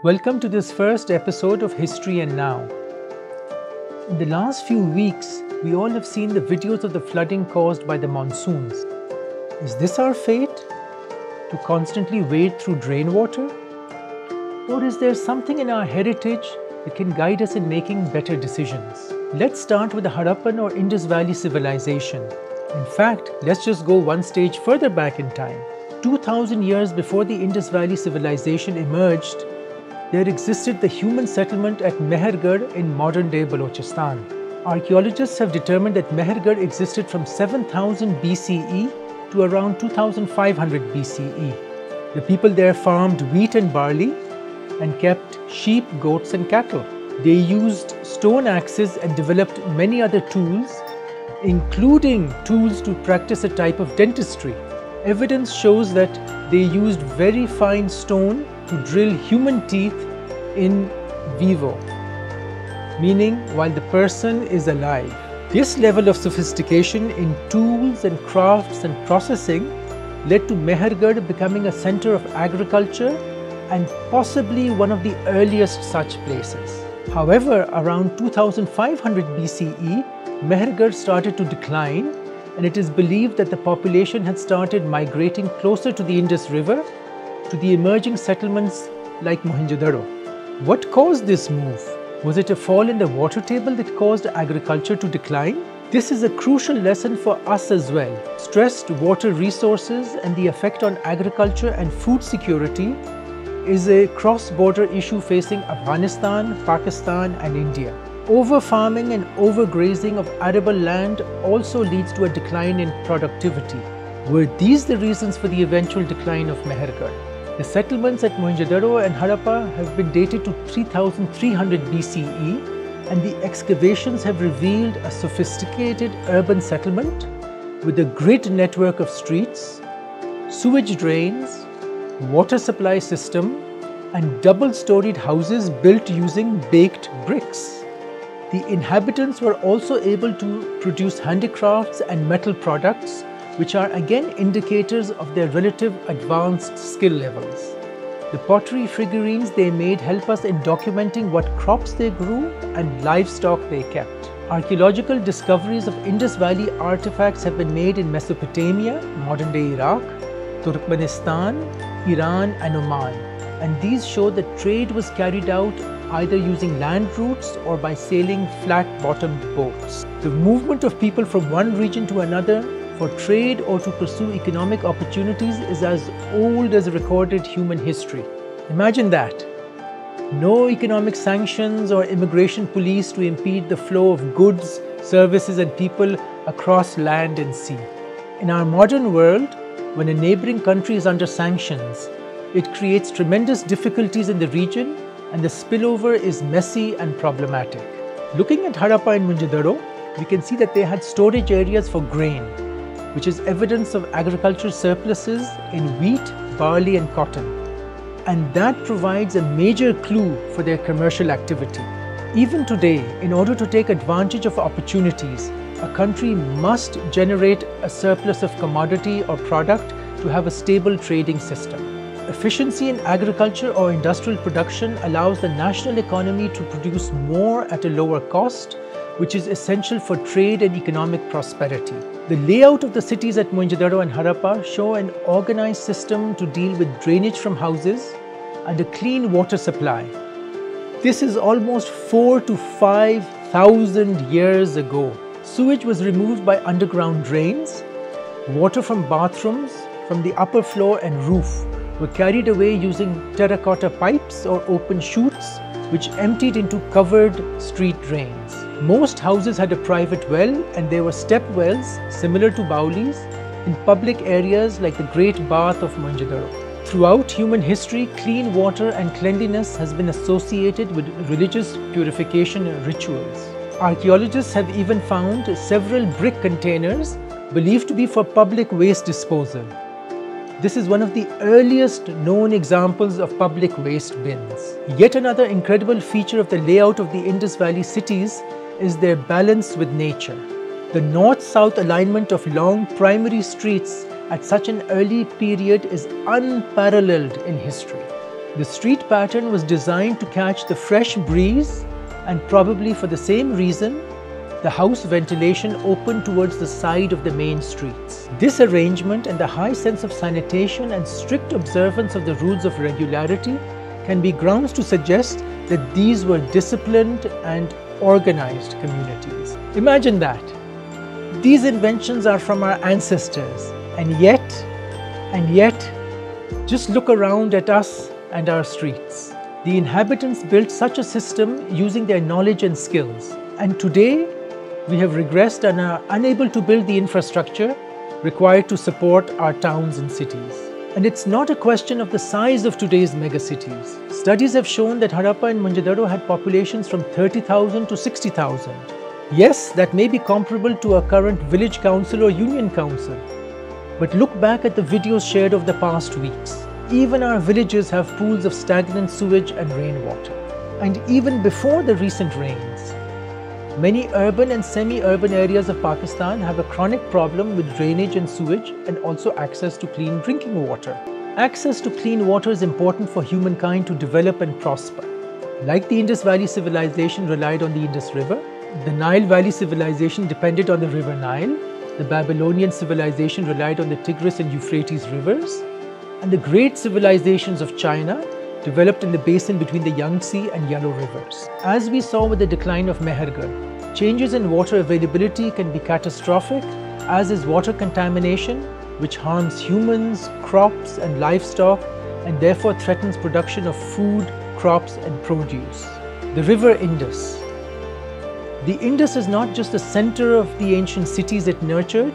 Welcome to this first episode of History and Now. In the last few weeks, we all have seen the videos of the flooding caused by the monsoons. Is this our fate? To constantly wade through drain water? Or is there something in our heritage that can guide us in making better decisions? Let's start with the Harappan or Indus Valley civilization. In fact, let's just go one stage further back in time. 2000 years before the Indus Valley civilization emerged, there existed the human settlement at Mehergarh in modern-day Balochistan. Archaeologists have determined that Mehergarh existed from 7000 BCE to around 2500 BCE. The people there farmed wheat and barley and kept sheep, goats and cattle. They used stone axes and developed many other tools, including tools to practice a type of dentistry. Evidence shows that they used very fine stone to drill human teeth in vivo, meaning while the person is alive. This level of sophistication in tools and crafts and processing led to Mehergarh becoming a center of agriculture and possibly one of the earliest such places. However, around 2500 BCE, Mehergarh started to decline, and it is believed that the population had started migrating closer to the Indus River, to the emerging settlements like Mohenjo-daro. What caused this move? Was it a fall in the water table that caused agriculture to decline? This is a crucial lesson for us as well. Stressed water resources and the effect on agriculture and food security is a cross-border issue facing Afghanistan, Pakistan and India. Over-farming and overgrazing of arable land also leads to a decline in productivity. Were these the reasons for the eventual decline of Mehergarh? The settlements at Mohenjo-daro and Harappa have been dated to 3300 BCE, and the excavations have revealed a sophisticated urban settlement with a grid network of streets, sewage drains, water supply system, and double-storied houses built using baked bricks. The inhabitants were also able to produce handicrafts and metal products, which are again indicators of their relative advanced skill levels. The pottery figurines they made help us in documenting what crops they grew and livestock they kept. Archaeological discoveries of Indus Valley artifacts have been made in Mesopotamia, modern-day Iraq, Turkmenistan, Iran and Oman, and these show that trade was carried out either using land routes or by sailing flat-bottomed boats. The movement of people from one region to another for trade or to pursue economic opportunities is as old as recorded human history. Imagine that. No economic sanctions or immigration police to impede the flow of goods, services and people across land and sea. In our modern world, when a neighboring country is under sanctions, it creates tremendous difficulties in the region and the spillover is messy and problematic. Looking at Harappa and Mohenjo-daro, we can see that they had storage areas for grain, which is evidence of agricultural surpluses in wheat, barley and cotton. And that provides a major clue for their commercial activity. Even today, in order to take advantage of opportunities, a country must generate a surplus of commodity or product to have a stable trading system. Efficiency in agriculture or industrial production allows the national economy to produce more at a lower cost, which is essential for trade and economic prosperity. The layout of the cities at Mohenjo-daro and Harappa show an organized system to deal with drainage from houses and a clean water supply. This is almost 4,000 to 5,000 years ago. Sewage was removed by underground drains. Water from bathrooms, from the upper floor and roof were carried away using terracotta pipes or open chutes, which emptied into covered street drains. Most houses had a private well, and there were step wells similar to Baulis in public areas like the Great Bath of Mohenjo-daro. Throughout human history, clean water and cleanliness has been associated with religious purification rituals. Archaeologists have even found several brick containers believed to be for public waste disposal. This is one of the earliest known examples of public waste bins. Yet another incredible feature of the layout of the Indus Valley cities is their balance with nature. The north-south alignment of long primary streets at such an early period is unparalleled in history. The street pattern was designed to catch the fresh breeze, and probably for the same reason, the house ventilation opened towards the side of the main streets. This arrangement and the high sense of sanitation and strict observance of the rules of regularity can be grounds to suggest that these were disciplined and organized communities. Imagine that. These inventions are from our ancestors, and yet, just look around at us and our streets. The inhabitants built such a system using their knowledge and skills, and today we have regressed and are unable to build the infrastructure required to support our towns and cities. And it's not a question of the size of today's megacities. Studies have shown that Harappa and Mohenjo-daro had populations from 30,000 to 60,000. Yes, that may be comparable to a current village council or union council. But look back at the videos shared over the past weeks. Even our villages have pools of stagnant sewage and rainwater. And even before the recent rains, many urban and semi-urban areas of Pakistan have a chronic problem with drainage and sewage, and also access to clean drinking water. Access to clean water is important for humankind to develop and prosper. Like the Indus Valley civilization relied on the Indus River, the Nile Valley civilization depended on the River Nile, the Babylonian civilization relied on the Tigris and Euphrates rivers, and the great civilizations of China developed in the basin between the Yangtze and Yellow rivers. As we saw with the decline of Mehergarh, changes in water availability can be catastrophic, as is water contamination, which harms humans, crops and livestock, and therefore threatens production of food, crops and produce. The river Indus. The Indus is not just the center of the ancient cities it nurtured,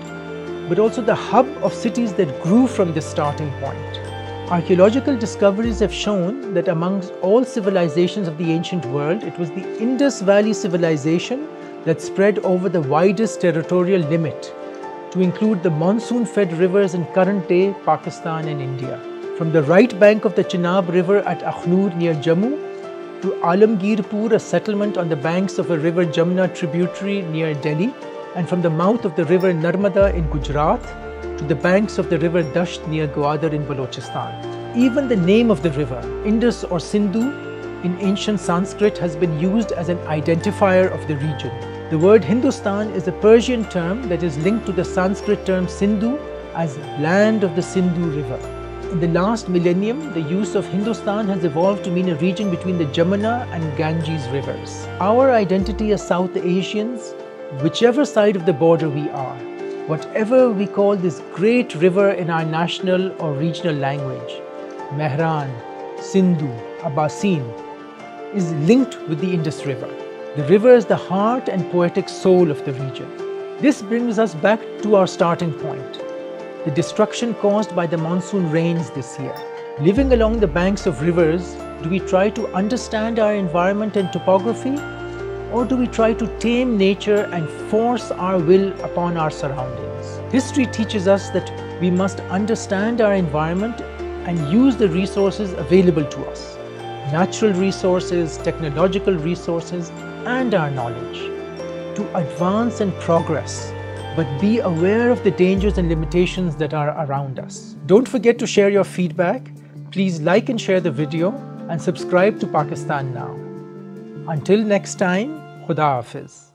but also the hub of cities that grew from this starting point. Archaeological discoveries have shown that amongst all civilizations of the ancient world, it was the Indus Valley civilization that spread over the widest territorial limit, to include the monsoon-fed rivers in current-day Pakistan and India. From the right bank of the Chenab River at Akhnur near Jammu, to Alamgirpur, a settlement on the banks of a river Jamna tributary near Delhi, and from the mouth of the river Narmada in Gujarat, to the banks of the river Dasht near Gwadar in Balochistan. Even the name of the river, Indus or Sindhu, in ancient Sanskrit has been used as an identifier of the region. The word Hindustan is a Persian term that is linked to the Sanskrit term Sindhu as land of the Sindhu river. In the last millennium, the use of Hindustan has evolved to mean a region between the Jamuna and Ganges rivers. Our identity as South Asians, whichever side of the border we are, whatever we call this great river in our national or regional language, Mehran, Sindhu, Abbasin, is linked with the Indus River. The river is the heart and poetic soul of the region. This brings us back to our starting point, the destruction caused by the monsoon rains this year. Living along the banks of rivers, do we try to understand our environment and topography? Or do we try to tame nature and force our will upon our surroundings? History teaches us that we must understand our environment and use the resources available to us. Natural resources, technological resources, and our knowledge, to advance and progress, but be aware of the dangers and limitations that are around us. Don't forget to share your feedback. Please like and share the video and subscribe to Pakistan Now. Until next time, Khuda Hafiz.